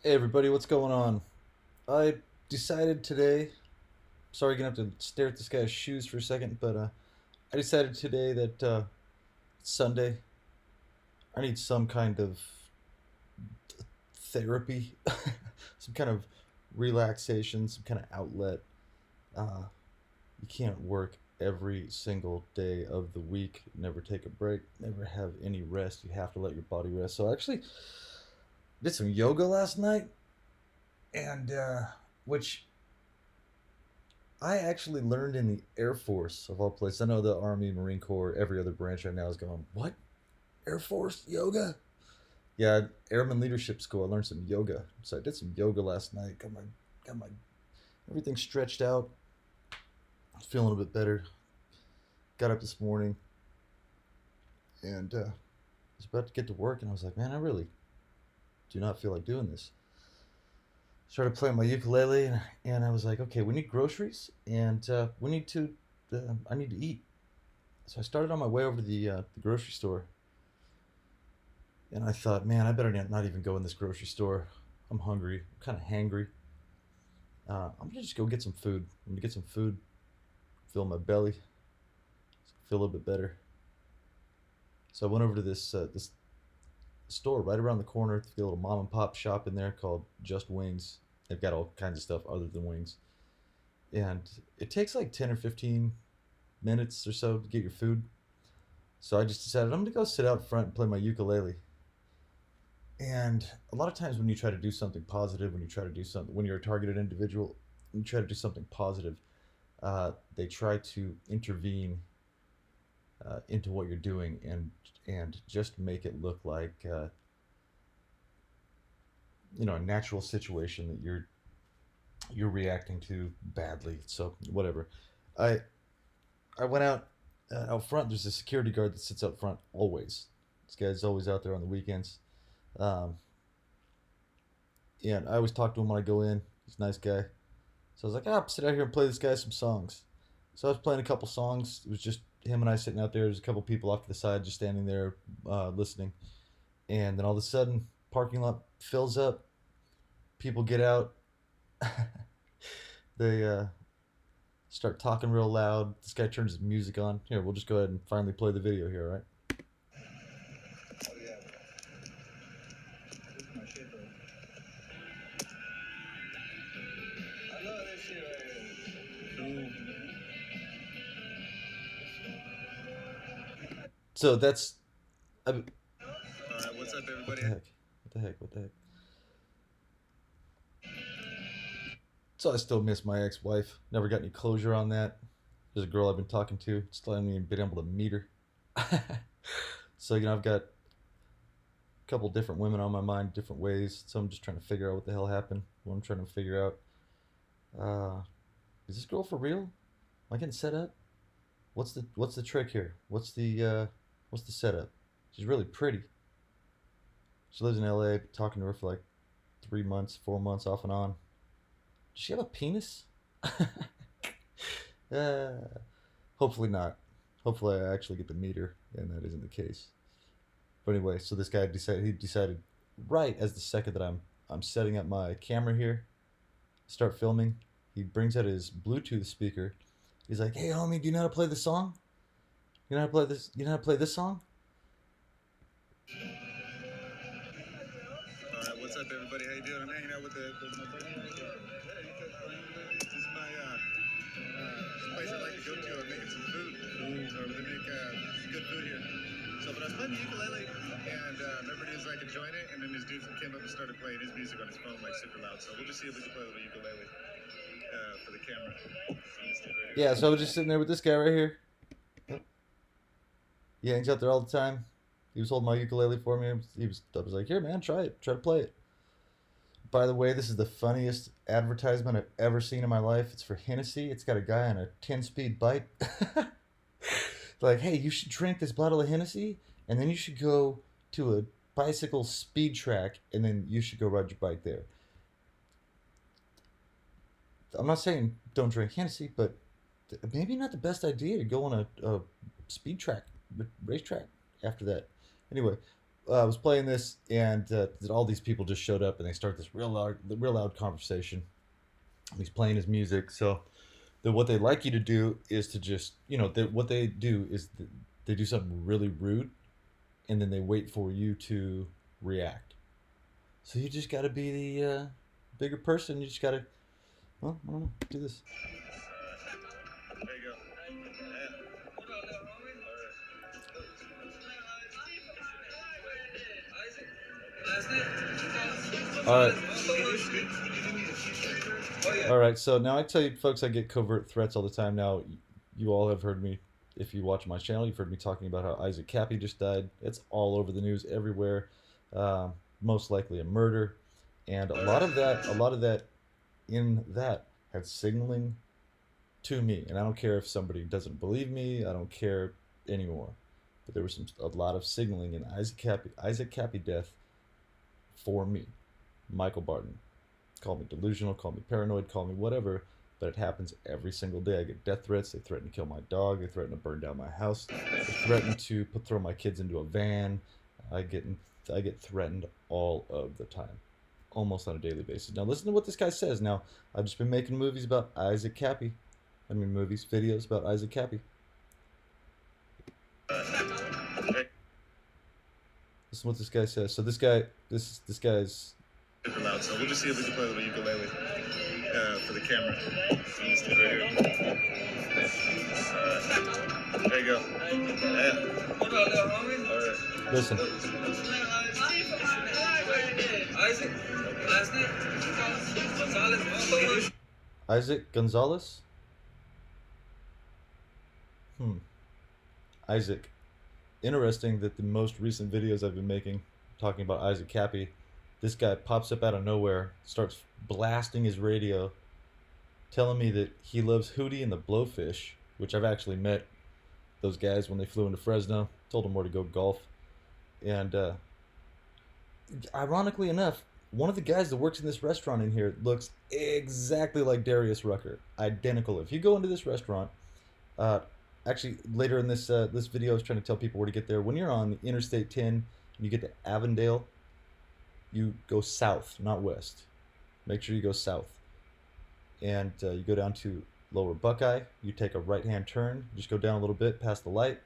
Hey everybody, what's going on? I decided today. Sorry, you're gonna have to stare at this guy's shoes for a second, but I decided today that it's Sunday. I need some kind of therapy, some kind of relaxation, some kind of outlet. Uh, you can't work every single day of the week, never take a break, never have any rest. You have to let your body rest. So I actually did some yoga last night, and which I actually learned in the Air Force of all places. I know the Army, Marine Corps, every other branch right now is going, what? Air Force yoga? Yeah, Airman Leadership School. I learned some yoga. So I did some yoga last night. Got my everything stretched out. Feeling a bit better. Got up this morning and was about to get to work, and I was like, man, I really do not feel like doing this. Started playing my ukulele, and I was like, okay, we need groceries, and we need to. I need to eat. So I started on my way over to the grocery store, and I thought, man, I better not even go in this grocery store. I'm hungry. I'm kind of hangry. I'm gonna just go get some food. I'm gonna get some food, fill my belly, feel a little bit better. So I went over to this store right around the corner. It's a little mom and pop shop in there called Just Wings. They've got all kinds of stuff other than wings, and it takes like 10 or 15 minutes or so to get your food. So I just decided I'm gonna go sit out front and play my ukulele. And a lot of times when you try to do something positive, when you try to do something, when you're a targeted individual, you try to do something positive, they try to intervene into what you're doing and just make it look like a natural situation that you're reacting to badly. So whatever. I I went out front. There's a security guard that sits out front always. This guy's always out there on the weekends. Um, and I always talk to him when I go in. He's a nice guy. So I was like, sit out here and play this guy some songs. So I was playing a couple songs. It was just him and I sitting out there. There's a couple people off to the side just standing there listening. And then all of a sudden, parking lot fills up. People get out. They start talking real loud. This guy turns his music on. Here, we'll just go ahead and finally play the video here, all right? Oh, yeah. This is my shit, bro. I love this shit right here. So that's. I mean, all right, what's up, everybody? What the heck? What the heck? What the heck? So I still miss my ex-wife. Never got any closure on that. There's a girl I've been talking to. Still haven't even been able to meet her. So I've got a couple different women on my mind, different ways. So I'm just trying to figure out what the hell happened. What I'm trying to figure out. Uh, is this girl for real? Am I getting set up? What's the trick here? What's the setup? She's really pretty. She lives in LA. Been talking to her for like 3 months, 4 months off and on. Does she have a penis? uh, hopefully not. Hopefully I actually get to meet her, and that isn't the case. But anyway, so this guy decided right as the second that I'm setting up my camera here, start filming. He brings out his Bluetooth speaker. He's like, "Hey, homie, do you know how to play this song? You know how to play this? You know how to play this song?" All right, what's up, everybody? How you doing? I'm hanging out with my buddy. This is my place I like to go to. I'm making some food. Or they make good food here. So, but I was playing the ukulele, and remember he was like enjoying it, and then this dude came up and started playing his music on his phone like super loud. So we'll just see if we can play with the ukulele for the camera. Yeah, so I was just sitting there with this guy right here. He hangs out there all the time. He was holding my ukulele for me. I was like, here, man, try it. Try to play it. By the way, this is the funniest advertisement I've ever seen in my life. It's for Hennessy. It's got a guy on a 10-speed bike. Like, hey, you should drink this bottle of Hennessy, and then you should go to a bicycle speed track, and then you should go ride your bike there. I'm not saying don't drink Hennessy, but maybe not the best idea to go on a speed track, racetrack after that. Anyway, I was playing this, and all these people just showed up, and they start this real loud conversation. He's playing his music, so what they like you to do is to just, what they do is they do something really rude, and then they wait for you to react. So you just got to be the bigger person. You just got to, well, I don't know, do this. There you go. All right. All right. So now I tell you, folks, I get covert threats all the time. Now, you all have heard me. If you watch my channel, you've heard me talking about how Isaac Kappy just died. It's all over the news, everywhere. Most likely a murder, and a lot of that had signaling to me. And I don't care if somebody doesn't believe me. I don't care anymore. But there was a lot of signaling in Isaac Kappy death for me, Michael Barden. Call me delusional, call me paranoid, call me whatever, but it happens every single day. I get death threats. They threaten to kill my dog. They threaten to burn down my house. They threaten to throw my kids into a van. I get threatened all of the time, almost on a daily basis. Now listen to what this guy says. Now, I've just been making movies about Isaac Kappy. Videos about Isaac Kappy. Listen to what this guy says. So this guy's super loud. So we'll just see if we can play the ukulele for the camera. So you stick right here. There you go. Yeah. Listen. Isaac Gonzalez? Isaac. Interesting that the most recent videos I've been making talking about Isaac Kappy, this guy pops up out of nowhere, starts blasting his radio, telling me that he loves Hootie and the Blowfish, which I've actually met those guys when they flew into Fresno, told them where to go golf. And ironically enough, one of the guys that works in this restaurant in here looks exactly like Darius Rucker. Identical. If you go into this restaurant, actually later in this video I was trying to tell people where to get there. When you're on Interstate 10 and you get to Avondale, you go south, not west. Make sure you go south. And you go down to Lower Buckeye. You take a right-hand turn. Just go down a little bit past the light.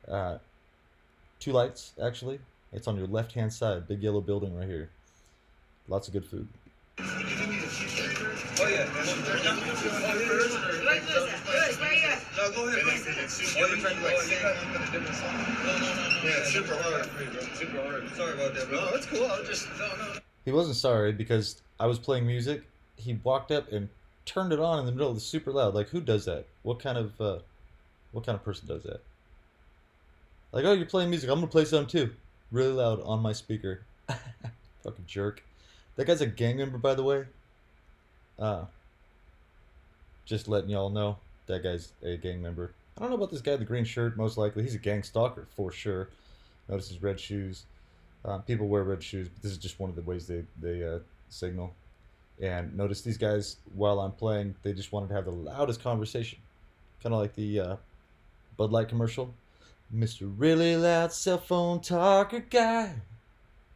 2 lights, actually. It's on your left-hand side. Big yellow building right here. Lots of good food. Oh, yeah. No, go ahead. Yeah, super hard. Super hard. Sorry about that, bro. No, it's cool. He wasn't sorry because I was playing music. He walked up and turned it on in the middle of the super loud. Like, who does that? What kind of person does that? Like, oh, you're playing music. I'm gonna play some too. Really loud on my speaker. Fucking jerk. That guy's a gang member, by the way. Just letting y'all know, that guy's a gang member. I don't know about this guy in the green shirt. Most likely, he's a gang stalker for sure. Notice his red shoes. People wear red shoes, but this is just one of the ways they signal. And notice these guys, while I'm playing, they just wanted to have the loudest conversation. Kind of like the Bud Light commercial. Mr. Really Loud Cell Phone Talker Guy.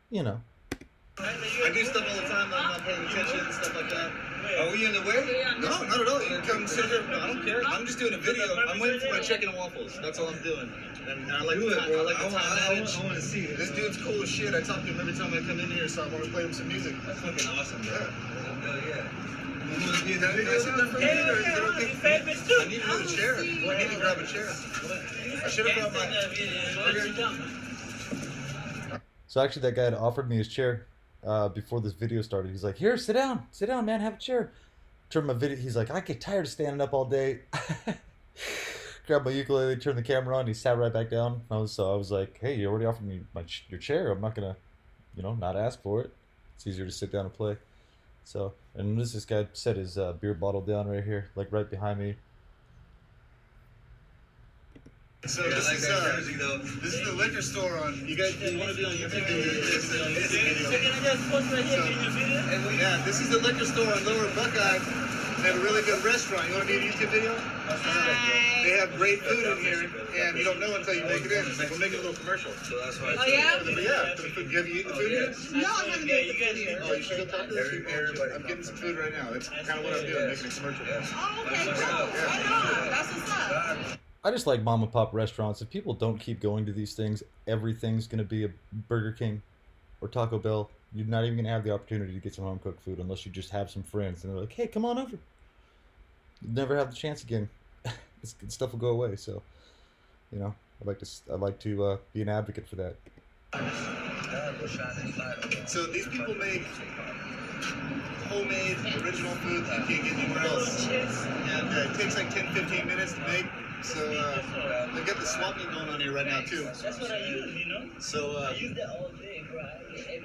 You know. I do stuff all the time, I'm not paying attention and stuff like that. Are we in the way? No, not at all. You can come sit here. No, I don't care. I'm just doing a video. I'm waiting for my chicken and waffles. That's all I'm doing. And I like the time manage. I want to see it. This dude's cool as shit. I talk to him every time I come in here, so I want to play him some music. That's fucking awesome, bro. Yeah. You want to do that video? I need to move a chair. I need to grab a chair. I should have brought my... So actually that guy had offered me his chair before this video started. He's like, here, sit down, man, have a chair. Turn my video, he's like, I get tired of standing up all day. Grabbed my ukulele, turned the camera on, he sat right back down. So I was like, hey, you already offered me your chair. I'm not gonna, not ask for it. It's easier to sit down and play. So, and notice this guy set his beer bottle down right here, like right behind me. So yeah, this is the liquor store on. You guys, you want to be on YouTube? Yeah, this is the liquor store on Lower Buckeye. They have a really good restaurant. You want to be a YouTube video? They have great food in here, and you don't know until you make it in. Like, we'll make it a little commercial. So that's why. Oh, yeah? Yeah. Have you eaten the food yet? No, I haven't eaten the food yet. Oh, you should go talk to those people. I'm getting some food right now. That's kind of what I'm doing, making a commercial. Oh, okay, cool. Right on. That's what's up. I just like mom and pop restaurants. If people don't keep going to these things, everything's going to be a Burger King or Taco Bell. You're not even going to have the opportunity to get some home cooked food unless you just have some friends and they're like, hey, come on over. You'll never have the chance again. This stuff will go away. So, you know, I'd like to be an advocate for that. So these people make homemade, original food that you can't get anywhere else. And it takes like 10-15 minutes to make. So they've got the swap meet going on here right now too. That's what I use, you know? So I use that all day, bro. Every day.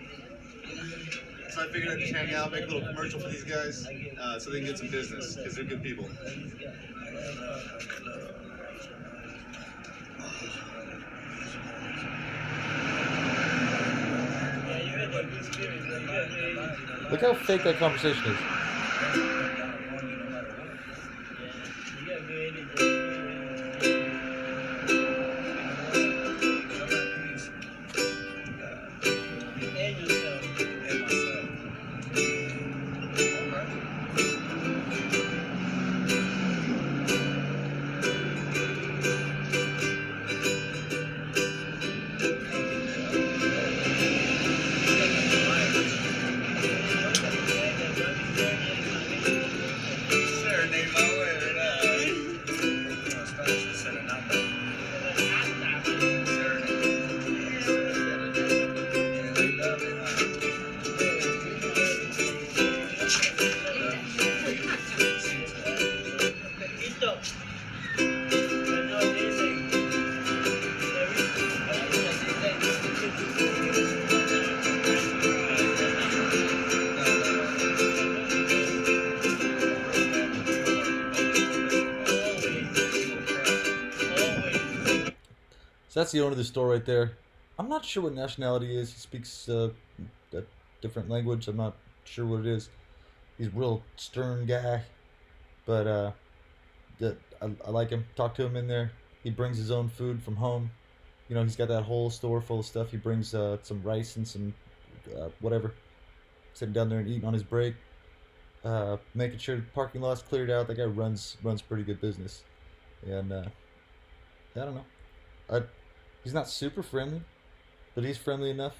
So I figured I'd just hang out, make a little commercial for these guys, so they can get some business, because they're good people. Look how fake that conversation is. So that's the owner of the store right there. I'm not sure what nationality he is. He speaks a different language. I'm not sure what it is. He's a real stern guy, but I like him. Talk to him in there. He brings his own food from home. You know, he's got that whole store full of stuff. He brings some rice and some whatever. Sitting down there and eating on his break. Making sure the parking lot's cleared out. That guy runs pretty good business. And I don't know. He's not super friendly, but he's friendly enough.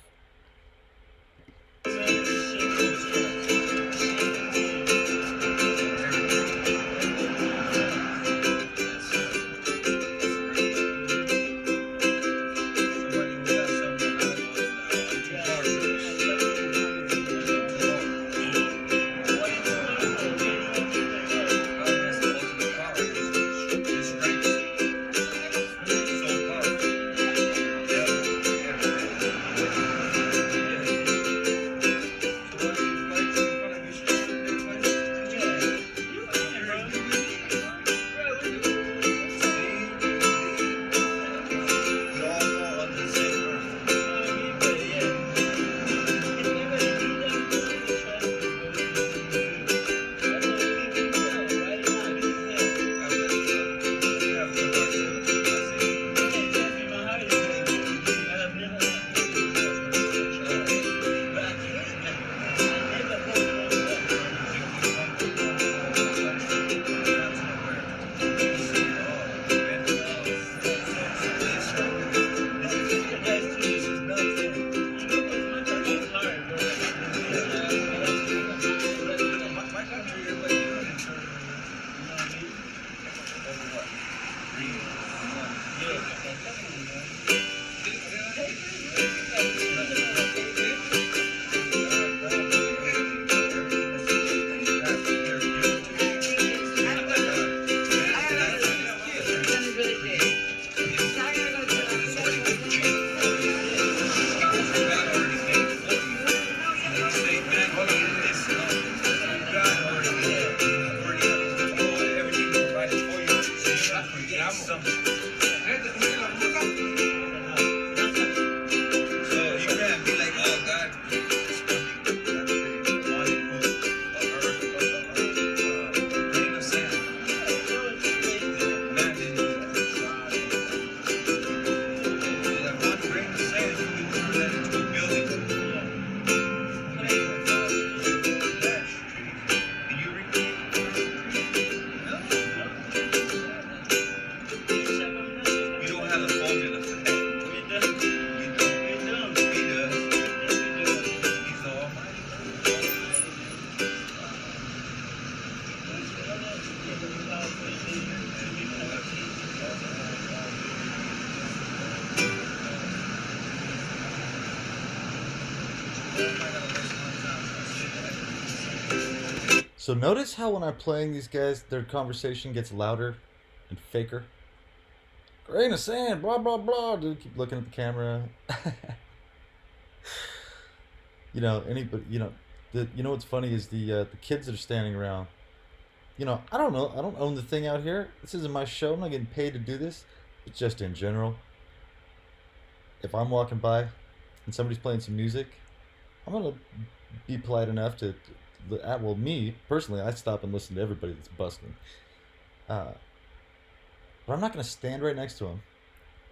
So notice how when I'm playing these guys, their conversation gets louder and faker. Grain of sand, blah blah blah. Dude, keep looking at the camera. You know, anybody. You know what's funny is the kids that are standing around. I don't know. I don't own the thing out here. This isn't my show. I'm not getting paid to do this. It's just in general. If I'm walking by and somebody's playing some music, I'm gonna be polite enough to well, me personally, I stop and listen to everybody that's busting. But I'm not gonna stand right next to them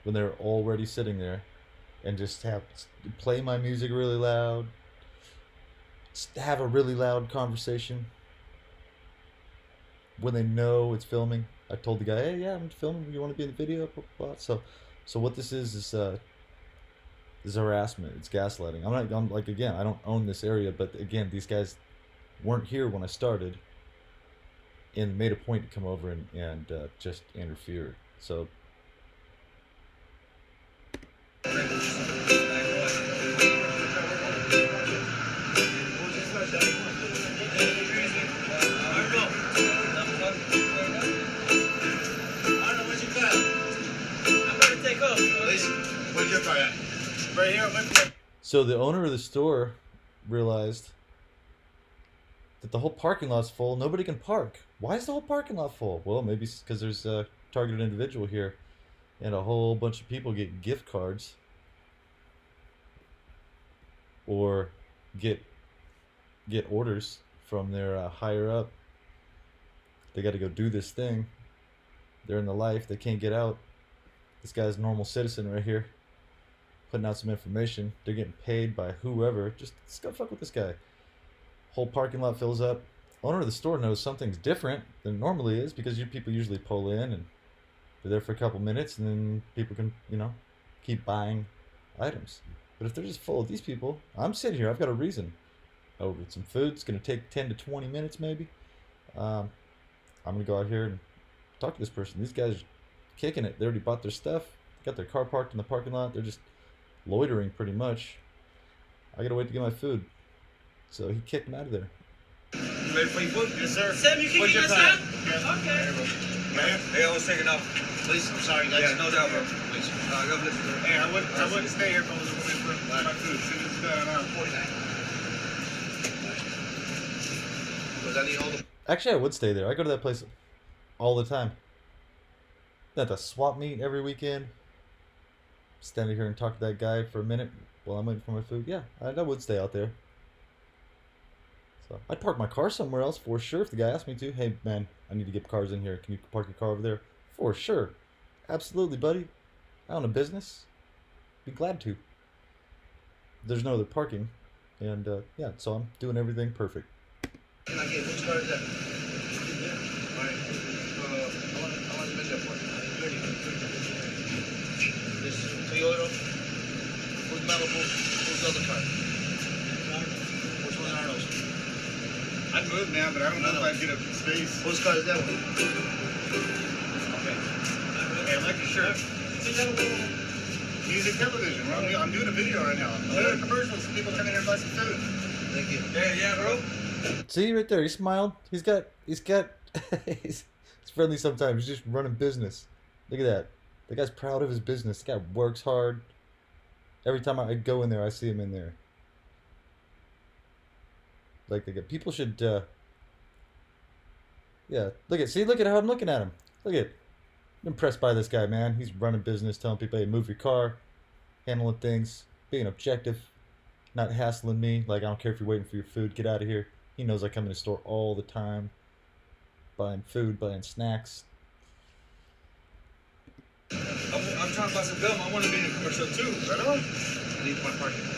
when they're already sitting there and just play my music really loud, have a really loud conversation when they know it's filming. I told the guy, hey, yeah, I'm filming. You want to be in the video? Blah, blah, blah. So what this is harassment. It's gaslighting. I'm like, again, I don't own this area, but again, these guys weren't here when I started and made a point to come over and just interfere. So Where's your car at? Right here. So the owner of the store realized that the whole parking lot's full. Nobody can park. Why is the whole parking lot full? Well, maybe it's because there's a targeted individual here, and a whole bunch of people get gift cards or get orders from their higher up. They got to go do this thing. They're in the life. They can't get out. This guy's a normal citizen right here, putting out some information. They're getting paid by whoever. Just go fuck with this guy. Whole parking lot fills up. Owner of the store knows something's different than it normally is because you people usually pull in and they're there for a couple minutes and then people can, keep buying items. But if they're just full of these people, I'm sitting here. I've got a reason. I'll get some food. It's going to take 10 to 20 minutes maybe. I'm going to go out here and talk to this person. These guys are kicking it. They already bought their stuff. Got their car parked in the parking lot. They're just loitering pretty much. I got to wait to get my food. So he kicked him out of there. You ready for your food? Yes, sir. Sam, you kicking us out? Okay. Hey, I was taking off. Please, I'm sorry, guys. Yeah, no doubt, bro. Please. Hey, I wouldn't stay here if I was waiting for my food. As soon as around 49. Was I need all the... Actually, I would stay there. I go to that place all the time. At the swap meet every weekend. Standing here and talk to that guy for a minute while I'm waiting for my food. Yeah, I would stay out there. So I'd park my car somewhere else for sure if the guy asked me to. Hey, man, I need to get cars in here. Can you park your car over there? For sure. Absolutely, buddy. I own a business. Be glad to. There's no other parking. And, yeah, so I'm doing everything perfect. Can I get which car is that? Alright. I want to measure for it. This Toyota. Who's Malibu? Who's the other car? Which one are those? I'd move, man, but I don't know if I'd get a space. Whose car is that one? Okay. Hey, I like your shirt. Music television. I'm doing a video right now. I'm doing commercials. People come in here and buy some food. Thank you. Yeah, bro. See right there, he smiled. He's he's friendly sometimes. He's just running business. Look at that. The guy's proud of his business. The guy works hard. Every time I go in there, I see him in there. Like people should yeah, look at how I'm looking at him. Look at, I'm impressed by this guy, man. He's running business, telling people, hey, move your car, handling things, being objective, not hassling me. Like, I don't care if you're waiting for your food, get out of here. He knows I come in the store all the time, buying food, buying snacks. I'm trying to buy some gum. I want to be in a commercial too. Right on. I need my parking.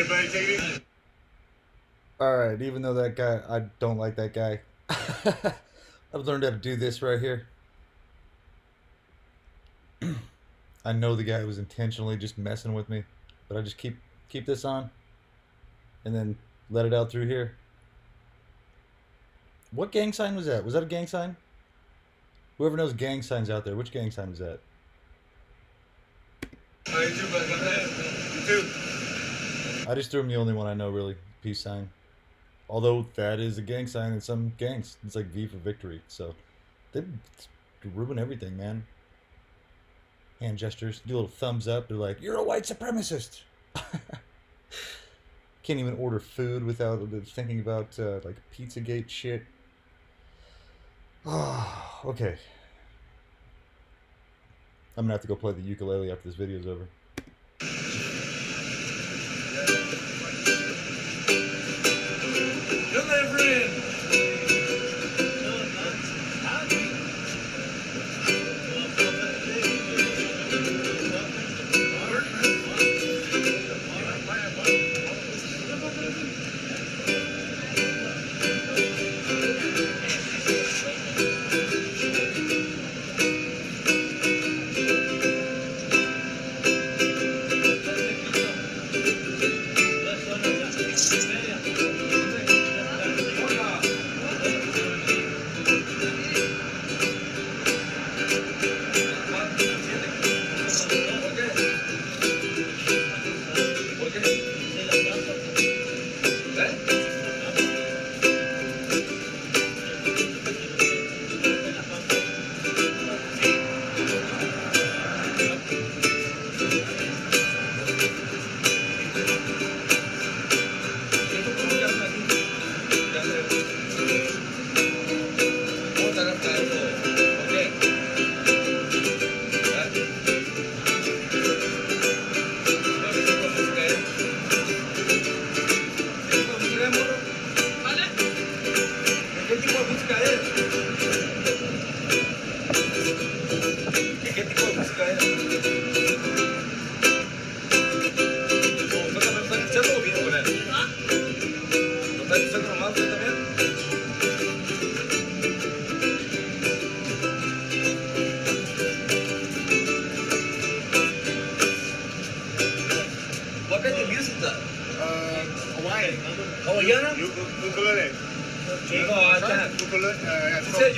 Hey, buddy, take it easy. Alright, even though that guy, I don't like that guy. I've learned how to do this right here. I know the guy was intentionally just messing with me, but I just keep this on and then let it out through here. What gang sign was that? Was that a gang sign? Whoever knows gang signs out there, which gang sign was that? You too. I just threw him the only one I know, really. Peace sign. Although that is a gang sign in some gangs. It's like V for victory. So they ruin everything, man. Hand gestures. Do a little thumbs up. They're like, you're a white supremacist. Can't even order food without thinking about like Pizzagate shit. Okay. I'm gonna have to go play the ukulele after this video's over. You're my friend. Hawaiiana? Ukulele. You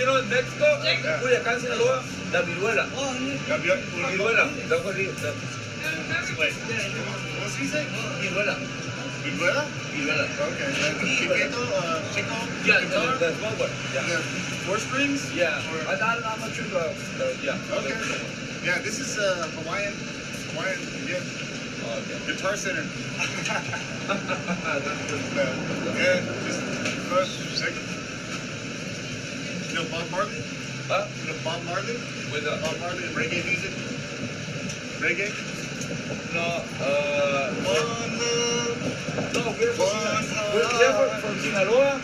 know, in Mexico, acá en Sinaloa, la viruela. Viruela. What's he say? Viruela. Viruela? Viruela. Okay. Chiquito, chico? Yeah, guitar? the small one. The Yeah. four strings? Yeah. Or- I'm not sure. Yeah. Okay. Yeah, this is Hawaiian, yeah. Oh, okay. Guitar Center. That's Yeah, just first, second. You know Bob Marley? Huh? You know Bob Marley? With Bob Marley and reggae music? Reggae? no, Banda. we're from Sinaloa.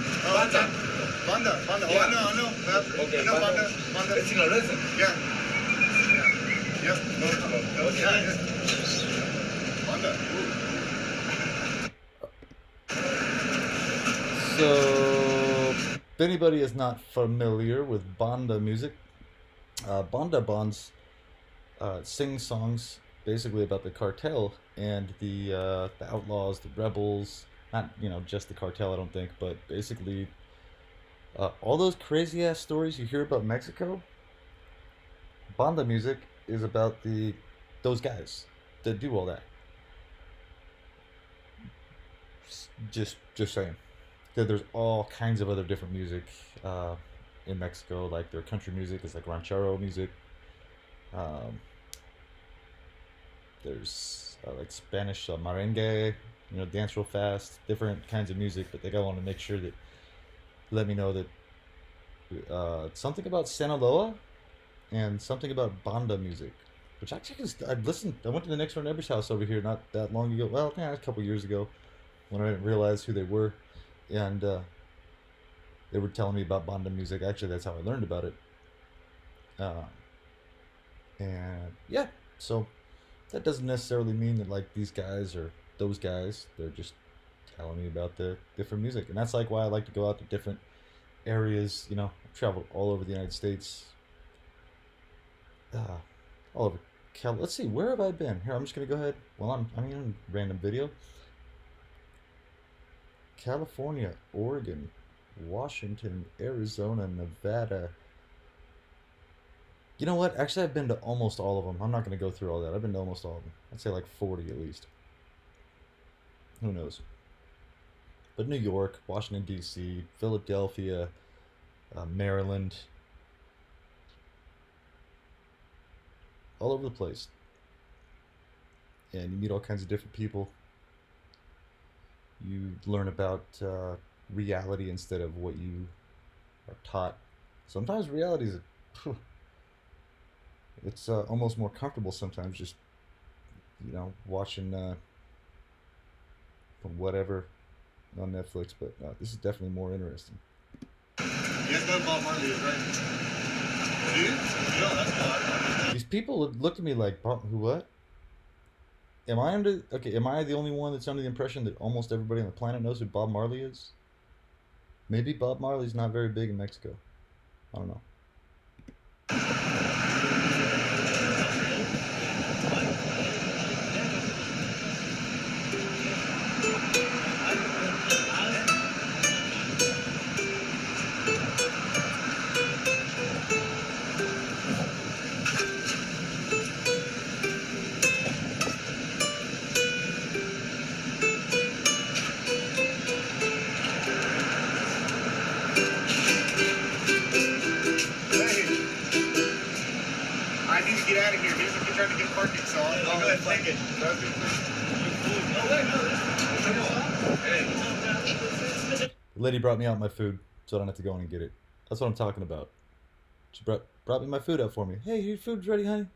Banda. Banda. Oh, Yeah. I know. Okay, I know Banda. It's Sinaloense. Yeah. Yep. Yeah. Banda. So, if anybody is not familiar with Banda music, Banda Bonds sing songs basically about the cartel and the outlaws, the rebels. Not just the cartel, I don't think, but basically all those crazy ass stories you hear about Mexico. Banda music is about those guys that do all that. Just saying. There's all kinds of other different music in Mexico, like their country music is like ranchero music. There's like Spanish merengue, dance real fast, different kinds of music. But they want to make sure that let me know that something about Sinaloa and something about Banda music, which actually I've listened. I went to the next door neighbor's house over here not that long ago. Well, yeah, a couple years ago, when I didn't realize who they were, and they were telling me about Banda music. Actually, that's how I learned about it. And yeah, so that doesn't necessarily mean that like these guys are those guys, they're just telling me about the different music. And that's like why I like to go out to different areas. You know, I've traveled all over the United States, all over Let's see, where have I been? Here, I'm just gonna go ahead. I'm in random video. California, Oregon, Washington, Arizona, Nevada. You know what? Actually, I've been to almost all of them. I'm not gonna go through all that. I've been to almost all of them. I'd say like 40 at least. Who knows? But New York, Washington D.C., Philadelphia, Maryland, all over the place. And you meet all kinds of different people. You learn about reality instead of what you are taught. Sometimes reality is, it's almost more comfortable sometimes, just, you know, watching whatever on Netflix. But this is definitely more interesting. You guys know Bob Marley is, right? Do you? No, that's not. These people look at me like, who, what? Am I the only one that's under the impression that almost everybody on the planet knows who Bob Marley is? Maybe Bob Marley's not very big in Mexico. I don't know. The lady brought me out my food, so I don't have to go in and get it. That's what I'm talking about. She brought me my food out for me. Hey, your food's ready, honey.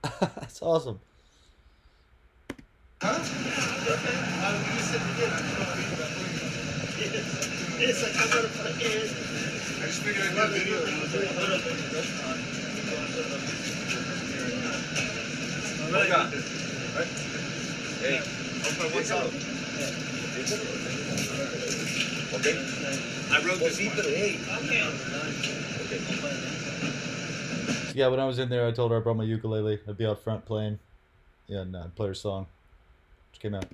That's awesome. Huh? It's like I'm gonna fucking. I just figured I'd do a video. Hey, what's up? okay. I wrote this one. Yeah, when I was in there, I told her I brought my ukulele. I'd be out front playing, and play her song. She came out.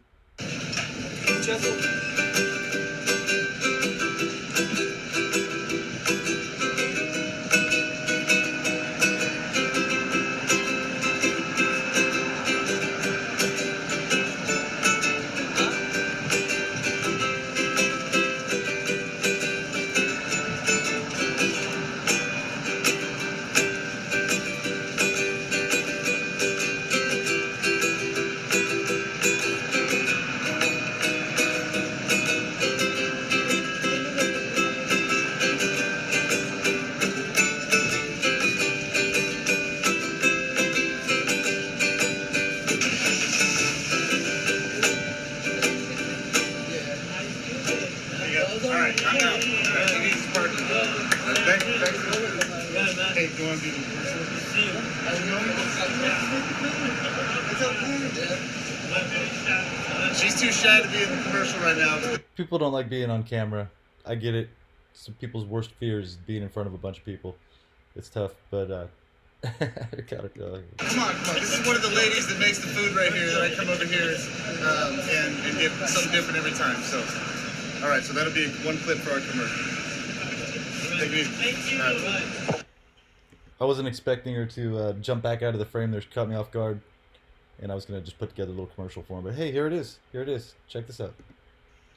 She's too shy to be in the commercial right now. People don't like being on camera. I get it. Some people's worst fears is being in front of a bunch of people. It's tough, but Come on. This is one of the ladies that makes the food right here that I come over here and get something different every time. So, all right. So that'll be one clip for our commercial. Take it easy. All right. I wasn't expecting her to jump back out of the frame there. She caught me off guard. And I was going to just put together a little commercial for him. But hey, here it is. Here it is. Check this out.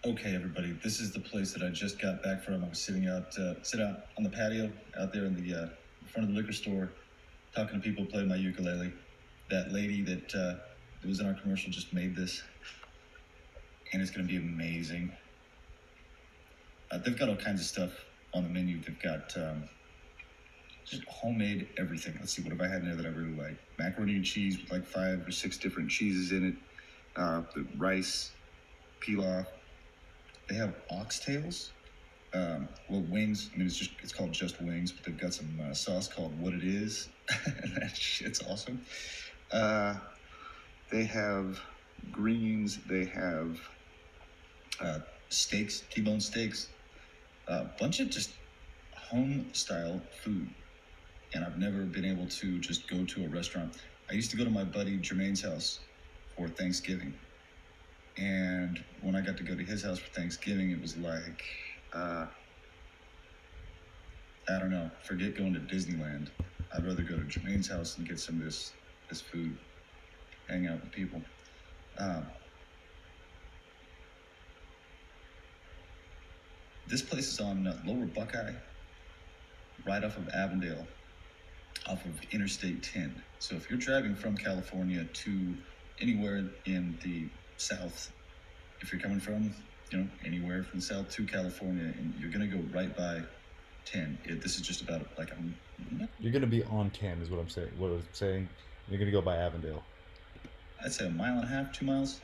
Okay, everybody. This is the place that I just got back from. I was sitting out on the patio out there in the front of the liquor store, talking to people, playing my ukulele. That lady that was in our commercial just made this. And it's going to be amazing. They've got all kinds of stuff on the menu. They've got just homemade everything. Let's see, what have I had in there that I really like? Macaroni and cheese with like 5 or 6 different cheeses in it. The rice, pilaf. They have oxtails. Well, wings. I mean, it's called just wings, but they've got some sauce called What It Is. And that shit's awesome. They have greens. They have steaks, T-bone steaks, a bunch of just home-style food. And I've never been able to just go to a restaurant. I used to go to my buddy Jermaine's house for Thanksgiving. And when I got to go to his house for Thanksgiving, it was like, I don't know, forget going to Disneyland. I'd rather go to Jermaine's house and get some of this food, hang out with people. This place is on Lower Buckeye, right off of Avondale, off of Interstate 10. So if you're driving from California to anywhere in the South, if you're coming from, anywhere from the South to California, and you're going to go right by 10. This is just about like You're going to be on 10 is what I'm saying. What I'm saying, you're going to go by Avondale. I'd say 1.5 miles, 2 miles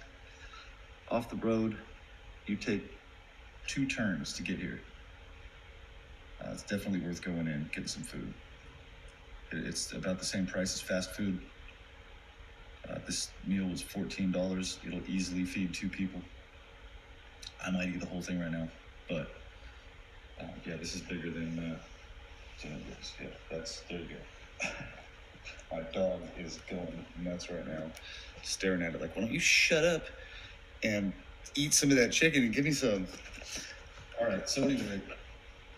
off the road. You take 2 turns to get here. It's definitely worth going in, getting some food. It's about the same price as fast food. This meal was $14. It'll easily feed 2 people. I might eat the whole thing right now, but yeah, this is bigger than this. Yeah, there you go. My dog is going nuts right now, staring at it like, why don't you shut up and eat some of that chicken and give me some. All right, so anyway,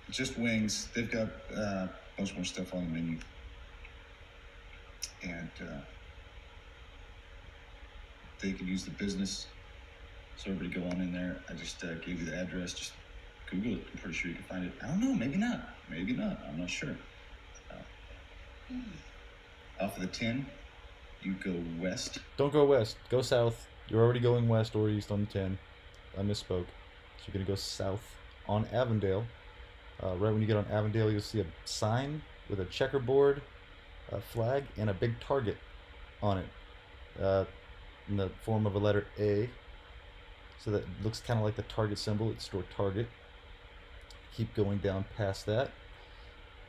just wings. They've got a bunch more stuff on the menu. And they could use the business, so everybody go on in there. I just gave you the address. Just Google it. I'm pretty sure you can find it. I don't know. Maybe not. I'm not sure. Off of the 10, you go west. Don't go west. Go south. You're already going west or east on the 10. I misspoke. So you're going to go south on Avondale. Right when you get on Avondale, you'll see a sign with a checkerboard, a flag, and a big target on it in the form of a letter A. So that looks kind of like the Target symbol. It's store Target. Keep going down past that,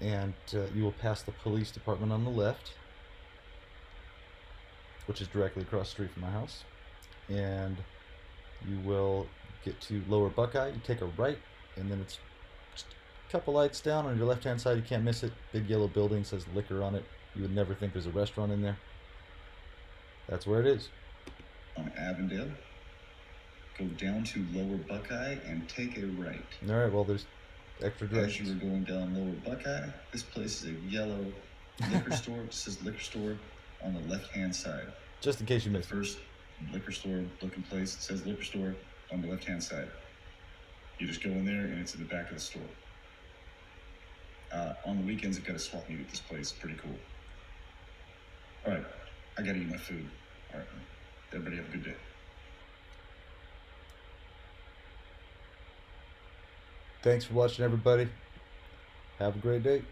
and you will pass the police department on the left, which is directly across the street from my house. And you will get to Lower Buckeye. You take a right, and then it's just a couple lights down on your left-hand side. You can't miss it. Big yellow building, says liquor on it. You would never think there's a restaurant in there. That's where it is. On Avondale, go down to Lower Buckeye and take a right. All right, well, there's extra directions. As you were going down Lower Buckeye, this place is a yellow liquor store. It says liquor store on the left-hand side. Just in case you missed it. First liquor store looking place, it says liquor store on the left-hand side. You just go in there and it's in the back of the store. On the weekends, I've got a swap meet at this place. Pretty cool. All right, I gotta eat my food. All right, everybody have a good day. Thanks for watching, everybody. Have a great day.